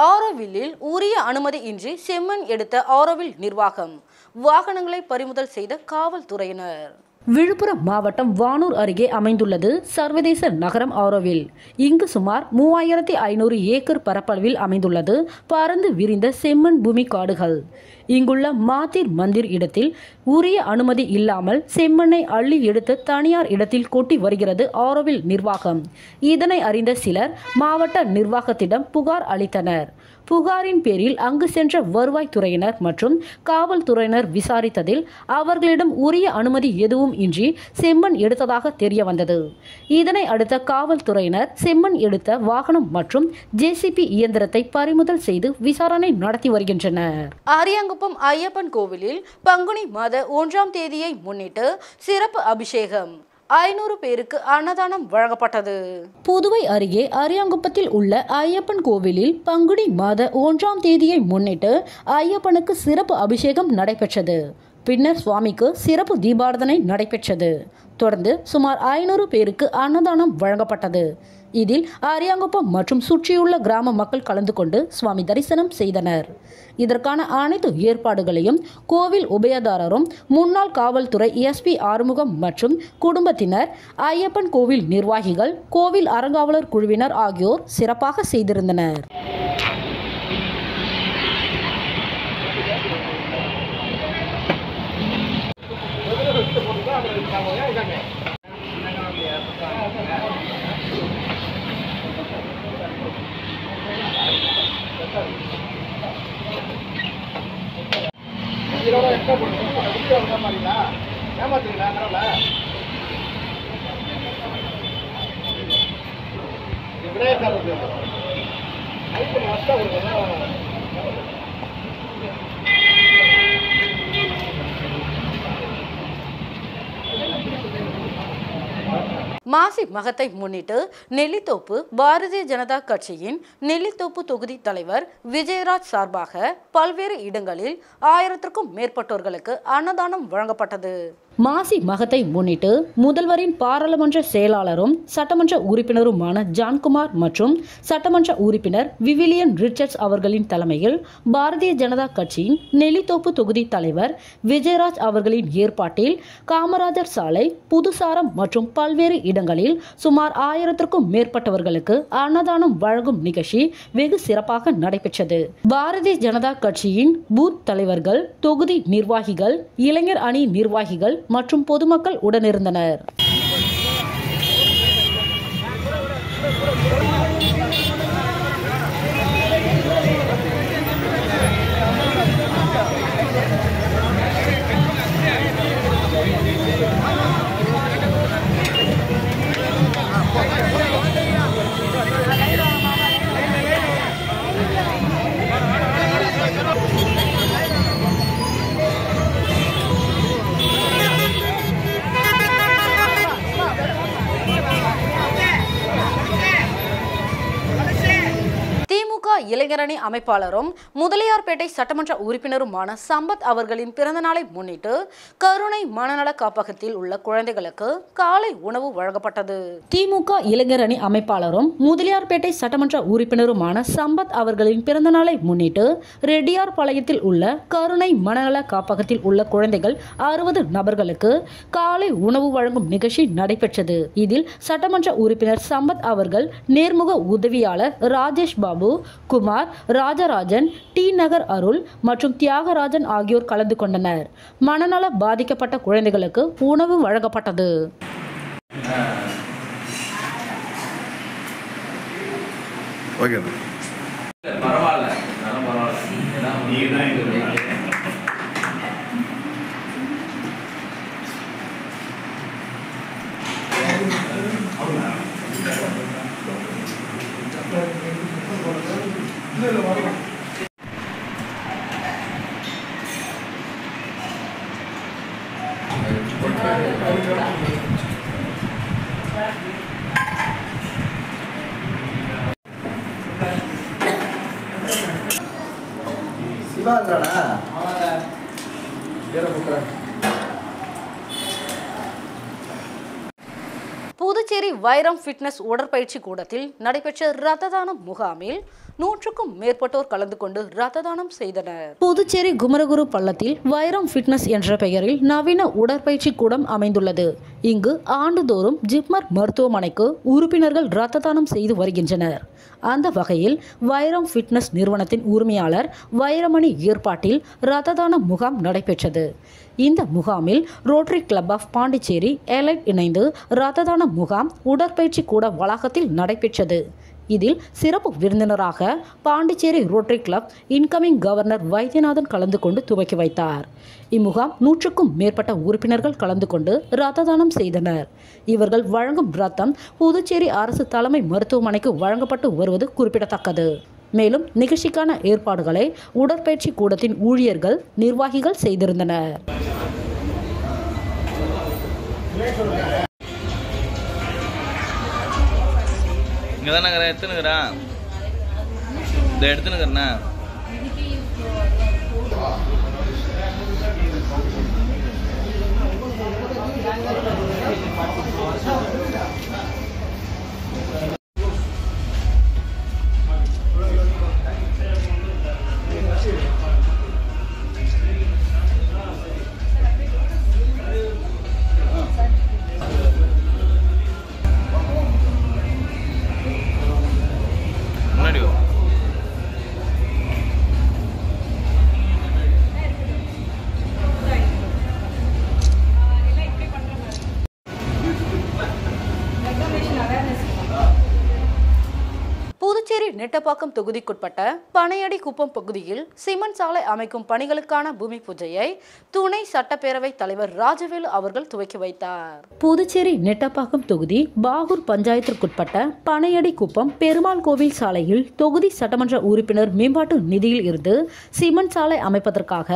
ஆரோவில்லில் உரிய அனுமதியின்றி செம்மண் எடுத்த ஆரோவில் நிர்வாகம், வாகனங்களை பறிமுதல் செய்த காவல்துறையினர். விழுப்புரம் மாவட்டம் வானூர் அருகே அமைந்துள்ளது சர்வதேச நகரம் ஆரோவில். இங்கு சுமார் 3500 ஏக்கர் பரப்பளவில் அமைந்துள்ளது பரந்து விரிந்த செம்மண் பூமி காடுகள். இங்குள்ள மாத்திர் மந்திர் இடத்தில் உரிய அனுமதி இல்லாமல் செம்மண்ணை அள்ளி எடுத்து தனியார் இடத்தில் கொட்டி வருகிறது ஆரோவில் நிர்வாகம். இதனை அறிந்த சிலர் மாவட்ட நிர்வாகத்திடம் புகார் அளித்தனர். புகாரின் பேரில் அங்கு சென்ற வருவாய்த்துறையினர் மற்றும் காவல்துறையினர் விசாரித்ததில் அவர்களிடம் உரிய அனுமதி எதுவும் இன்றி செம்மண் எடுத்ததாக தெரிய வந்தது. இதனை அடுத்த காவல்துறையினர் செம்மண் எடுத்த வாகனம் மற்றும் ஜேசிபி இயந்திரத்தை பறிமுதல் செய்து விசாரணை நடத்தி வருகின்றனர். அரியாங்குப்பம் ஐயப்பன் கோவிலில் பங்குனி மாத 1ஆம் தேதியை முன்னிட்டு சிறப்பு அபிஷேகம், 500 பேருக்கு அன்னதானம் வழங்கப்பட்டது. புதுவை அருகே அரியாங்குப்பத்தில் உள்ள ஐயப்பன் கோவிலில் பங்குனி மாத 1ஆம் தேதியை முன்னிட்டு ஐயப்பனுக்கு சிறப்பு அபிஷேகம் நடைபெற்றது. பின்னர் சுவாமிக்கு சிறப்பு தீபாராதனை நடைபெற்றது. தொடர்ந்து சுமார் 500 பேருக்கு அன்னதானம் வழங்கப்பட்டது. இதில் அரியாங்குப்பம் மற்றும் சுற்றியுள்ள கிராம மக்கள் கலந்து கொண்டு சுவாமி தரிசனம் செய்தனர். இதற்கான அனைத்து ஏற்பாடுகளையும் கோவில் உபயதாரரும் முன்னாள் காவல்துறை எஸ்பி ஆறுமுகம் மற்றும் குடும்பத்தினர், ஐயப்பன் கோவில் நிர்வாகிகள், கோவில் அறங்காவலர் குழுவினர் ஆகியோர் சிறப்பாக செய்திருந்தனர். மாசி மகத்தை முன்னிட்டு நெல்லித்தோப்பு பாரதிய ஜனதா கட்சியின் நெல்லித்தோப்பு தொகுதி தலைவர் விஜயராஜ் சார்பாக பல்வேறு இடங்களில் 1000க்கும் மேற்பட்டோர்களுக்கு அன்னதானம் வழங்கப்பட்டது. மாசி மகத்தை முன்னிட்டு முதல்வரின் பாராளுமன்ற செயலாளரும் சட்டமன்ற உறுப்பினருமான ஜான்குமார் மற்றும் சட்டமன்ற உறுப்பினர் விவிலியன் ரிச்சர்ட்ஸ் அவர்களின் தலைமையில் பாரதிய ஜனதா கட்சியின் நெல்லித்தோப்பு தொகுதி தலைவர் விஜயராஜ் அவர்களின் ஏற்பாட்டில் காமராஜர் சாலை, புதுசாரம் மற்றும் பல்வேறு இடங்களில் சுமார் 1000க்கும் மேற்பட்டவர்களுக்கு அன்னதானம் வழங்கும் நிகழ்ச்சி வெகு சிறப்பாக நடைபெற்றது. பாரதிய ஜனதா கட்சியின் பூத் தலைவர்கள், தொகுதி நிர்வாகிகள், இளைஞர் அணி நிர்வாகிகள் மற்றும் பொதுமக்கள் உடனிருந்தனர். இளைஞரணி அமைப்பாளரும் முதலியார்பேட்டை சட்டமன்ற உறுப்பினருமான சம்பத் அவர்களின் பிறந்த நாளை முன்னிட்டு கருணை மனநல காப்பகத்தில் உள்ள குழந்தைகளுக்கு காலை உணவு வழங்கப்பட்டது. திமுக இளைஞரணி அமைப்பாளரும் முதலியார்பேட்டை சட்டமன்ற உறுப்பினருமான சம்பத் அவர்களின் பிறந்த நாளை முன்னிட்டு ரெட்டியார்பாளையத்தில் உள்ள கருணை மனநல காப்பகத்தில் உள்ள குழந்தைகள் 60 நபர்களுக்கு காலை உணவு வழங்கும் நிகழ்ச்சி நடைபெற்றது. இதில் சட்டமன்ற உறுப்பினர் சம்பத் அவர்கள், நேர்முக உதவியாளர் ராஜேஷ் பாபு, குமார், ராஜராஜன், டி நகர் அருள் மற்றும் தியாகராஜன் ஆகியோர் கலந்து கொண்டனர். மனநல பாதிக்கப்பட்ட குழந்தைகளுக்கு உணவு வழங்கப்பட்டது. புதுச்சேரி வைரம் ஃபிட்னஸ் உடற்பயிற்சி கூடத்தில் நடைபெற்ற இரத்த தான முகாமில் 100க்கும் மேற்பட்டோர் கலந்து கொண்டு ரத்த தானம் செய்தனர். புதுச்சேரி குமரகுரு பள்ளத்தில் வைரம் ஃபிட்னஸ் என்ற பெயரில் நவீன உடற்பயிற்சி கூடம் அமைந்துள்ளது. இங்கு ஆண்டுதோறும் ஜிப்மர் மருத்துவமனைக்கு உறுப்பினர்கள் ரத்த தானம் செய்து வருகின்றனர். அந்த வகையில் வைரம் ஃபிட்னஸ் நிறுவனத்தின் உரிமையாளர் வைரமணி ஏற்பாட்டில் ரத்த தான முகாம் நடைபெற்றது. இந்த முகாமில் Rotary Club of Pondicherry elite இணைந்து ரத்த தான முகாம் உடற்பயிற்சி கூட வளாகத்தில் நடைபெற்றது. இதில் சிறப்பு விருந்தினராக Pondicherry rotary club incoming governor Vaidyanathan கலந்து கொண்டு துவக்கி வைத்தார். இம்முகாம் 100க்கும் மேற்பட்ட உறுப்பினர்கள் கலந்து கொண்டு ரத்த தானம் செய்தனர். இவர்கள் வழங்கும் ரத்தம் புதுச்சேரி அரசு தலைமை மருத்துவமனைக்கு வழங்கப்பட்டு வருவது குறிப்பிடத்தக்கது. மேலும் நிகழ்ச்சிக்கான ஏற்பாடுகளை உடற்பயிற்சி கூடத்தின் ஊழியர்கள் நிர்வாகிகள் செய்திருந்தனர். இங்கே தான் நாங்கள் எடுத்துனுக்குறேன், இதை எடுத்துனுக்குறேண்ணா. புதுச்சேரி நெட்டப்பாக்கம் தொகுதிக்குட்பட்ட பனையடி குப்பம் பகுதியில் சிமெண்ட் சாலை அமைக்கும் பணிகளுக்கான பூமி பூஜையை துணை சட்டப்பேரவை தலைவர் ராஜவேலு அவர்கள் துவக்கி வைத்தார். புதுச்சேரி நெட்டப்பாக்கம் தொகுதி பாகூர் பஞ்சாயத்திற்குட்பட்ட பனையடி குப்பம் பெருமாள் கோவில் சாலையில் தொகுதி சட்டமன்ற உறுப்பினர் மேம்பாட்டு நிதியில் இருந்து சிமெண்ட் சாலை அமைப்பதற்காக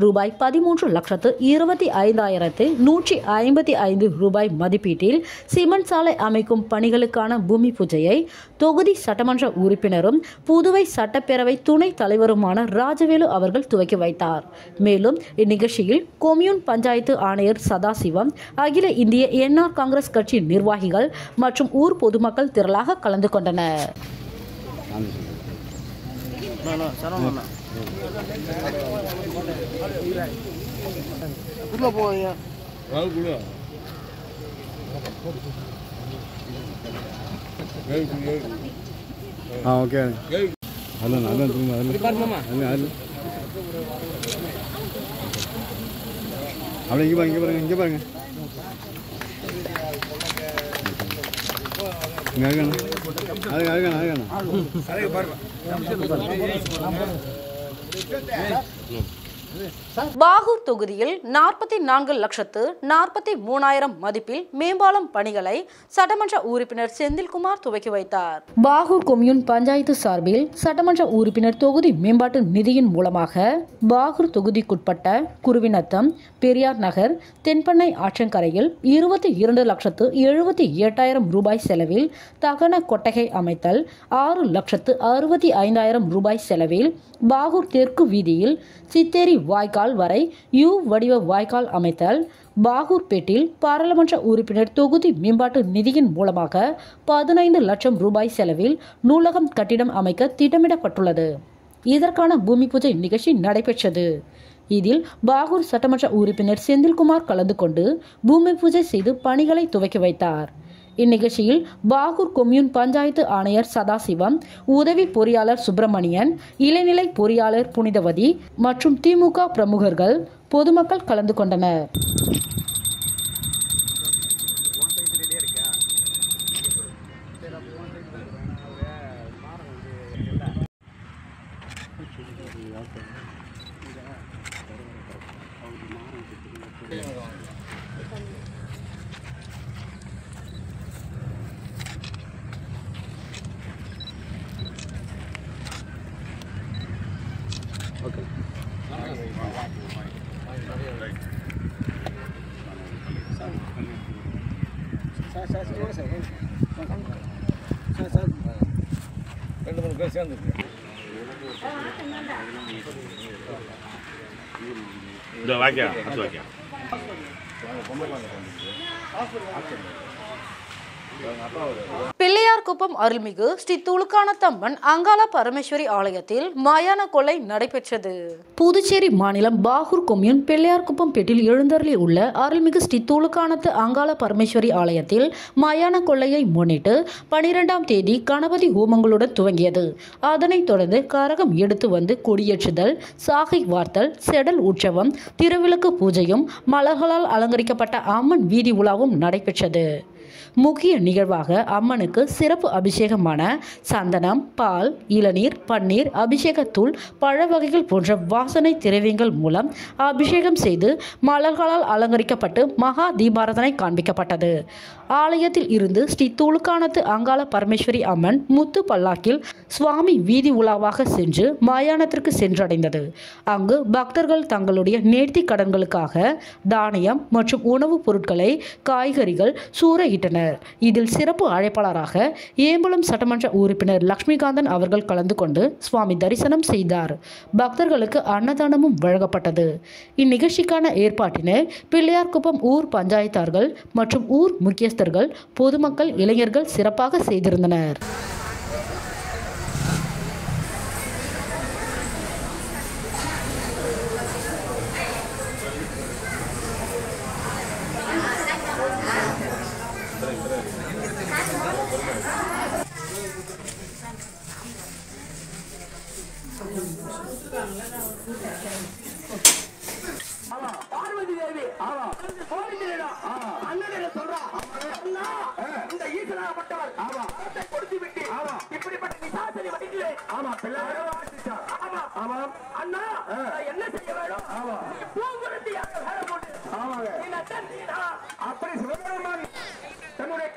ரூபாய் 13,25,155 ரூபாய் மதிப்பீட்டில் சிமெண்ட் சாலை அமைக்கும் பணிகளுக்கான பூமி பூஜையை தொகுதி சட்டமன்ற உறுப்பினரும் புதுவை சட்டப்பேரவை துணைத் தலைவருமான ராஜவேலு அவர்கள் துவக்கி வைத்தார். மேலும் இந்நிகழ்ச்சியில் கொம்யூன் பஞ்சாயத்து ஆணையர் சதாசிவம், அகில இந்திய என்ஆர் காங்கிரஸ் கட்சி நிர்வாகிகள் மற்றும் ஊர் பொதுமக்கள் திரளாக கலந்து கொண்டனர். ஓகே அதான் அப்படியே இங்கே பாருங்க இங்கே பாருங்க இங்கே அழுகணும் பாகூர் தொகுதியில் 44,43,000 மதிப்பில் மேம்பாலம் பணிகளை சட்டமன்ற உறுப்பினர் செந்தில்குமார் துவக்கி வைத்தார். பாகூர் கொம்யூன் பஞ்சாயத்து சார்பில் சட்டமன்ற உறுப்பினர் தொகுதி மேம்பாட்டு நிதியின் மூலமாக பாகூர் தொகுதிக்குட்பட்ட குருவிநத்தம், பெரியார் நகர், தென்பண்ணை ஆற்றங்கரையில் 22,78,000 ரூபாய் செலவில் தகன கொட்டகை அமைத்தல், 6,65,000 ரூபாய் செலவில் பாகூர் தெற்கு வீதியில் சித்தேரி வாய்க்கால் வரை யூ வடிவ வாய்க்கால் அமைத்தல், பாகூர்பேட்டில் பாராளுமன்ற உறுப்பினர் தொகுதி மேம்பாட்டு நிதியின் மூலமாக 15 லட்சம் ரூபாய் செலவில் நூலகம் கட்டிடம் அமைக்க திட்டமிடப்பட்டுள்ளது. இதற்கான பூமி பூஜை நிகழ்ச்சி நடைபெற்றது. இதில் பாகூர் சட்டமன்ற உறுப்பினர் செந்தில்குமார் கலந்து கொண்டு பூமி பூஜை செய்து பணிகளை துவக்கி வைத்தார். இந்நிகழ்ச்சியில் பாகூர் கொம்யூன் பஞ்சாயத்து ஆணையர் சதாசிவம், உதவி பொறியாளர் சுப்பிரமணியன், இளநிலை பொறியாளர் புனிதவதி மற்றும் திமுக பிரமுகர்கள், பொதுமக்கள் கலந்து கொண்டனர். பிள்ளையார்குப்பம் அருள்மிகு ஸ்ரீ துலுக்கானத்தம்மன் அங்காள பரமேஸ்வரி ஆலயத்தில் மயான கொள்ளை நடைபெற்றது. புதுச்சேரி மாநிலம் பாகூர் கொம்யூன் பிள்ளையார்குப்பம் பெட்டில் எழுந்தருளி உள்ள அருள்மிகு ஸ்ரீ துலுக்கானத்து அங்காள பரமேஸ்வரி ஆலயத்தில் மயான கொள்ளையை முன்னிட்டு 12ஆம் தேதி கணபதி ஹோமங்களுடன் துவங்கியது. அதனைத் தொடர்ந்து கரகம் எடுத்து வந்து கொடியேற்றுதல், சாகை வார்த்தல், செடல் உற்சவம், திருவிளக்கு பூஜையும், மலர்களால் அலங்கரிக்கப்பட்ட அம்மன் வீதி உலாவும் நடைபெற்றது. முக்கிய நிகழ்வாக அம்மனுக்கு சிறப்பு அபிஷேகமான சந்தனம், பால், இளநீர், பன்னீர், அபிஷேகத்தூள், பழ வகைகள் போன்ற வாசனை திரவியங்கள் மூலம் அபிஷேகம் செய்து மலர்களால் அலங்கரிக்கப்பட்டு மகா தீபாராதனை காண்பிக்கப்பட்டது. ஆலயத்தில் இருந்து ஸ்ரீ துலுக்கானத்து அங்காள பரமேஸ்வரி அம்மன் முத்து பல்லாக்கில் சுவாமி வீதி உலாவாக சென்று மயானத்திற்கு சென்றடைந்தது. அங்கு பக்தர்கள் தங்களுடைய நேர்த்தி கடன்களுக்காக தானியம் மற்றும் உணவுப் பொருட்களை, காய்கறிகள் சூறையிட்டனர். இதில் சிறப்பு அழைப்பாளராக ஏம்பலம் சட்டமன்ற உறுப்பினர் லட்சுமிகாந்தன் அவர்கள் கலந்து கொண்டு சுவாமி தரிசனம் செய்தார். பக்தர்களுக்கு அன்னதானமும் வழங்கப்பட்டது. இந்நிகழ்ச்சிக்கான ஏற்பாட்டினை பிள்ளையார்குப்பம் ஊர் பஞ்சாயத்தார்கள் மற்றும் ஊர் முக்கியஸ்தர்கள், பொதுமக்கள், இளைஞர்கள் சிறப்பாக செய்திருந்தனர். பார்வதி தேவி அண்ணன் சொல்றா இந்த ஈஸ்வரப்பட்டவர் கொடுத்து விட்டு இப்படிப்பட்ட விசாசனை வடிகளே அண்ணா என்ன செய்ய வேண்டும்? பூங்குருத்தியாக வேலை போட்டு அப்படி சிவபெருமான் தன்னுடைய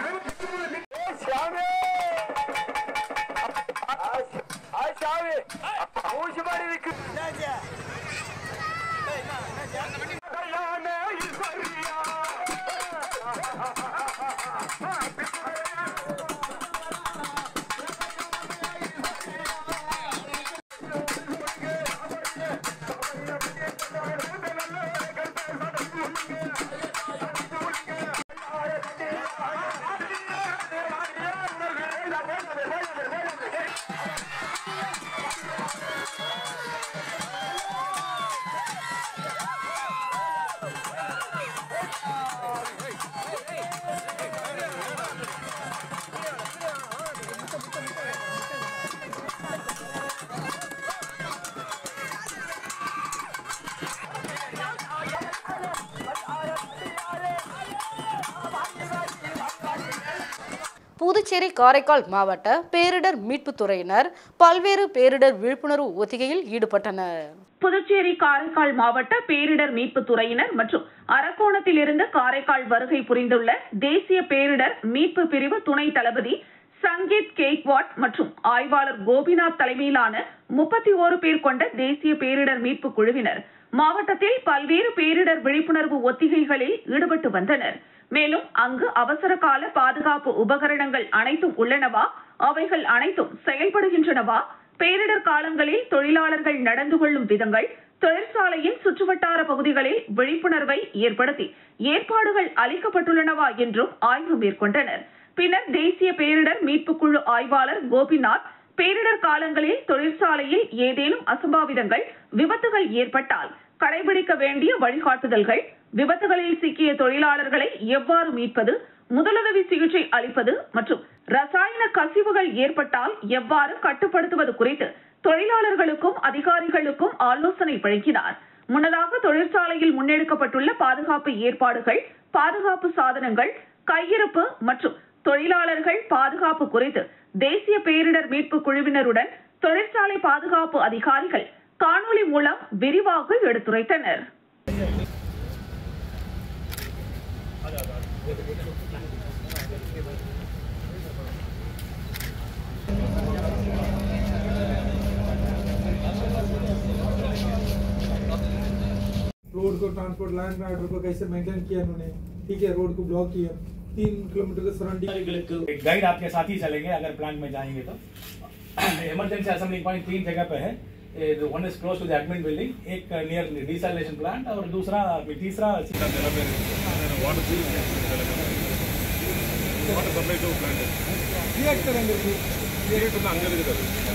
புதுச்சேரி, காரைக்கால் மாவட்ட பேரிடர் மீட்புத் துறையினர் பல்வேறு பேரிடர் விழிப்புணர்வு ஒத்திகையில் ஈடுபட்டனர். புதுச்சேரி, காரைக்கால் மாவட்ட பேரிடர் மீட்புத் துறையினர் மற்றும் அரக்கோணத்தில் இருந்து காரைக்கால் வருகை புரிந்துள்ள தேசிய பேரிடர் மீட்பு பிரிவு துணை தளபதி சங்கீத் கேக்வாட் மற்றும் ஆய்வாளர் கோபிநாத் தலைமையிலான 31 பேர் கொண்ட தேசிய பேரிடர் மீட்பு குழுவினர் மாவட்டத்தில் பல்வேறு பேரிடர் விழிப்புணர்வு ஒத்திகைகளில் ஈடுபட்டு வந்தனர். மேலும் அங்கு அவசர கால பாதுகாப்பு உபகரணங்கள் அனைத்தும் உள்ளனவா, அவைகள் அனைத்தும் செயல்படுகின்றனவா, பேரிடர் காலங்களில் தொழிலாளர்கள் நடந்து கொள்ளும் விதங்கள், தொழிற்சாலையின் சுற்றுவட்டார பகுதிகளில் விழிப்புணர்வை ஏற்படுத்தி ஏற்பாடுகள் அளிக்கப்பட்டுள்ளனவா என்றும் ஆய்வு மேற்கொண்டனர். பின்னர் தேசிய பேரிடர் மீட்புக் குழு ஆய்வாளர் கோபிநாத் பேரிடர் காலங்களில் தொழிற்சாலையில் ஏதேனும் அசம்பாவிதங்கள், விபத்துகள் ஏற்பட்டால் கடைபிடிக்க வேண்டிய வழிகாட்டுதல்கள், விபத்துகளில் சிக்கிய தொழிலாளர்களை எவ்வாறு மீட்பது, முதலுதவி சிகிச்சை அளிப்பது மற்றும் ரசாயன கசிவுகள் ஏற்பட்டால் எவ்வாறு கட்டுப்படுத்துவது குறித்து தொழிலாளர்களுக்கும் அதிகாரிகளுக்கும் ஆலோசனை வழங்கினார். முன்னதாக தொழிற்சாலையில் முன்னெடுக்கப்பட்டுள்ள பாதுகாப்பு ஏற்பாடுகள், பாதுகாப்பு சாதனங்கள், கையிருப்பு மற்றும் தொழிலாளர்கள் பாதுகாப்பு குறித்து தேசிய பேரிடர் மீட்பு குழுவினருடன் தொழிற்சாலை பாதுகாப்பு அதிகாரிகள் காணொலி மூலம் விரிவாக எடுத்துரைத்தனர். रोड को ट्रांसपोर्ट लाइन ऑर्डर को कैसे मेंटेन किया उन्होंने, ठीक है, रोड को ब्लॉक किया, 3 किलोमीटर के सराउंडिंग। एक गाइड आपके साथ ही चलेंगे अगर प्लांट में जाएंगे तो। इमरजेंसी असेंबलिंग पॉइंट 3 जगह पे है। One is close to the admin building, एक नियर डिसैलिनेशन प्लांट और तीसरा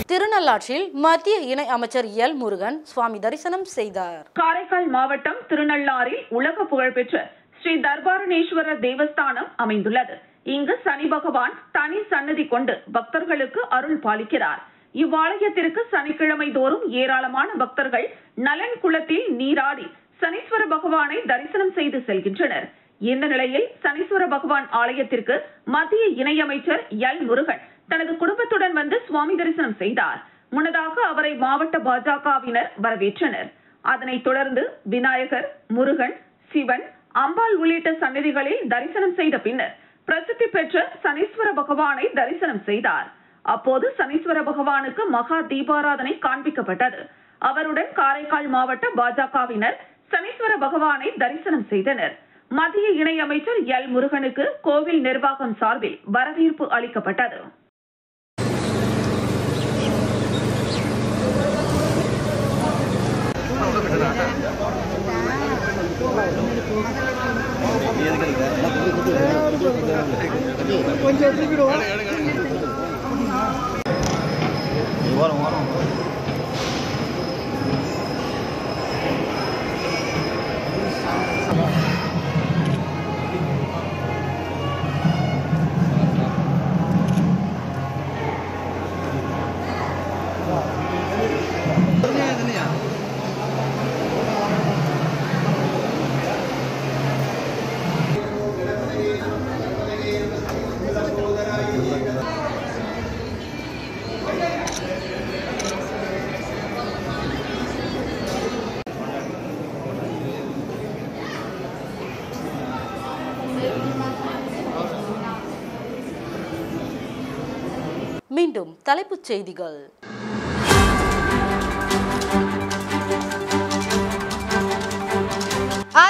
திருநள்ளாற்றில் மத்திய இணை அமைச்சர் எல் முருகன் சுவாமி தரிசனம் செய்தார். காரைக்கால் மாவட்டம் திருநள்ளாறில் உலக புகழ்பெற்ற ஸ்ரீ தர்பாரணேஸ்வரர் தேவஸ்தானம் அமைந்துள்ளது. இங்கு சனி பகவான் தனி சன்னதி கொண்டு பக்தர்களுக்கு அருள் பாலிக்கிறார். இவ்வாலயத்திற்கு சனிக்கிழமை தோறும் ஏராளமான பக்தர்கள் நலன் குளத்தில் நீராடி சனீஸ்வர பகவானை தரிசனம் செய்து செல்கின்றனர். இந்த நிலையில் சனீஸ்வர பகவான் ஆலயத்திற்கு மத்திய இணையமைச்சர் எல் முருகன் தனது குடும்பத்துடன் வந்து சுவாமி தரிசனம் செய்தார். முன்னதாக அவரை மாவட்ட பாஜகவினர் வரவேற்றனர். அதனைத் தொடர்ந்து விநாயகர், முருகன், சிவன், அம்பாள் உள்ளிட்ட சன்னதிகளில் தரிசனம் செய்த பின்னர் பிரசித்தி பெற்ற சனீஸ்வர பகவானை தரிசனம் செய்தார். அப்போது சனீஸ்வர பகவானுக்கு மகா தீபாராதனை காண்பிக்கப்பட்டது. அவருடன் காரைக்கால் மாவட்ட பாஜகவினர் சனீஸ்வர பகவானை தரிசனம் செய்தனர். மத்திய இணையமைச்சர் எல் முருகனுக்கு கோவில் நிர்வாகம் சார்பில் வரவேற்பு அளிக்கப்பட்டது. மீண்டும் தலைப்புச் செய்திகள்.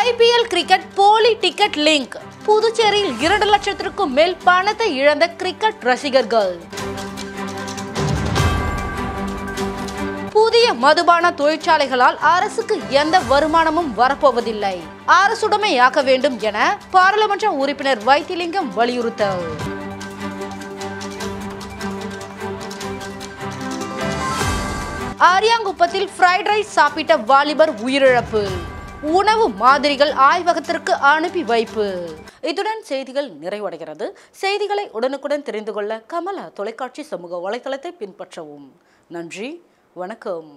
IPL கிரிக்கெட் போலி டிக்கெட் லிங்க். புதுச்சேரியில் 2 லட்சத்திற்கும் மேல் பணத்தை இழந்த கிரிக்கெட் ரசிகர்கள். புதிய மதுபான தொழிற்சாலைகளால் அரசுக்கு எந்த வருமானமும் வரப்போவதில்லை. அரசுடைமையாக்க வேண்டும் என பாராளுமன்ற உறுப்பினர் வைத்திலிங்கம் வலியுறுத்தல். ஆரியாங்குப்பத்தில் ஃப்ரைட் ரைஸ் சாப்பிட்ட வாலிபர் உயிரிழப்பு. உணவு மாதிரிகள் ஆய்வகத்திற்கு அனுப்பி வைப்பு. இத்துடன் செய்திகள் நிறைவடைகிறது. செய்திகளை உடனுக்குடன் தெரிந்து கொள்ள கமலா தொலைக்காட்சி சமூக வலைதளத்தை பின்பற்றவும். நன்றி, வணக்கம்.